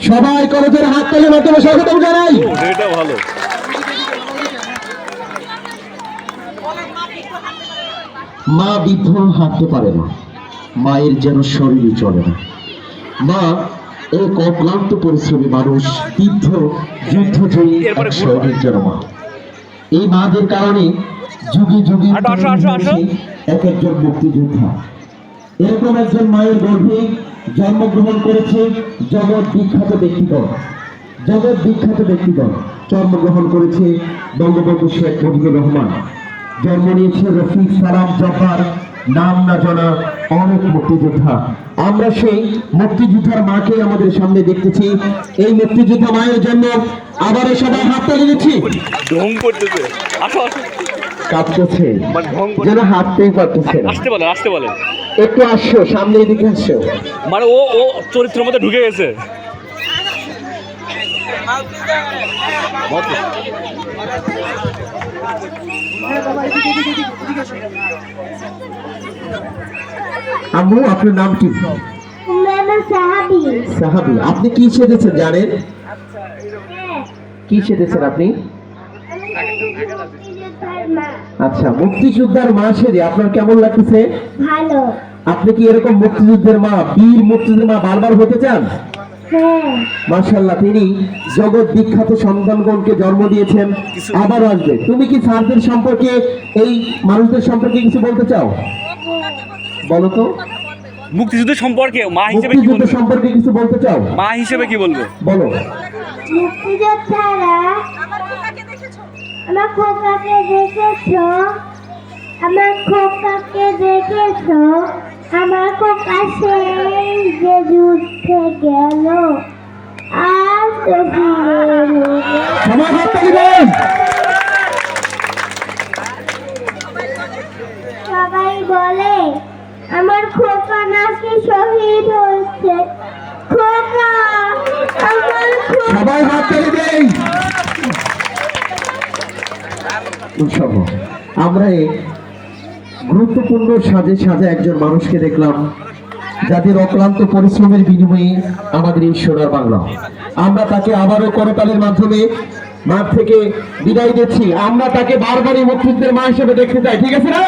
সবাই কলেজের হাত তালে মাধ্যমে স্বাগতম জানাই। এটা ভালো। মা বৃদ্ধ হাঁটতে পারে না, মায়ের যেন শরীরই চলে না। মা এক অক্লান্ত পরিশ্রমী মানুষ, বৃদ্ধ যুদ্ধজয়ী এক শরীরের যেন মা। এই মাদের কারণে যুগে যুগে এক একজন মুক্তিযোদ্ধা। এরকম একজন মায়ের গর্ভে জন্মগ্রহণ করেছে জগৎ বিখ্যাত ব্যক্তিগণ। জগৎ বিখ্যাত ব্যক্তিগণ জন্মগ্রহণ করেছে বঙ্গবন্ধু শেখ মুজিবুর রহমান, জন্ম নিয়েছে রফিক, সালাম, জব্বার, নাম না জানা অনেক মুক্তিযোদ্ধা। আমরা সেই মুক্তিযোদ্ধার মাকে আমাদের সামনে দেখতেছি। এই মুক্তিযোদ্ধা মায়ের জন্য আবারও সবাই হাত তালি দিচ্ছি। ঢং করতেছে, আসো আসো, কাঁপতেছে, যেন হাঁটতেই পারতেছে না। আসতে বলে একটু আসো, সামনে এদিকে আসো। মানে ও ও চরিত্রের মধ্যে ঢুকে গেছে। আম্মু, আপনার নাম কি? সাহাবি। আপনি কি সেজেছেন জানেন? কি সেজেছেন আপনি? আচ্ছা, মুক্তিযোদ্ধার মা সেজে আপনার কেমন লাগতেছে? ভালো। আপনি কি এরকম মুক্তিযুদ্ধের মা, বীর মুক্তিযুদ্ধের মা বারবার হতে চান? হ্যাঁ। মাশাআল্লাহ, তিনি জগৎ বিখ্যাত সন্তানগণকে জন্ম দিয়েছেন, আবার আসবে। তুমি কি স্যারদের সম্পর্কে, এই মানুষদের সম্পর্কে কিছু বলতে চাও? বলো তো। মুক্তিযুদ্ধ সম্পর্কে মা হিসেবে কি মুক্তিযুদ্ধ বলবে? সম্পর্কে কিছু বলতে চাও? মা হিসেবে কি বলবে? বলো। মুক্তিযোদ্ধারা আমার খোকাকে দেখেছো, আমার খোকাকে দেখেছো, আমার খোকা সেই যে যুদ্ধে গেল আর তো ফিরে এলো। সবাই বলে আমার খোকা নাকি শহীদ হচ্ছে। খোকা, আমার সবাই হাত তালি দেন। আমরা এই গুরুত্বপূর্ণ সাজে সাজে একজন মানুষকে দেখলাম, যাদের অক্লান্ত পরিশ্রমের বিনিময়ে আমাদের এই সোনার বাংলা। আমরা তাকে আবারও করতালের মাধ্যমে মাঠ থেকে বিদায় দিচ্ছি। আমরা তাকে বারবারই মুক্তিযুদ্ধের মা হিসেবে দেখতে চাই, ঠিক আছে না?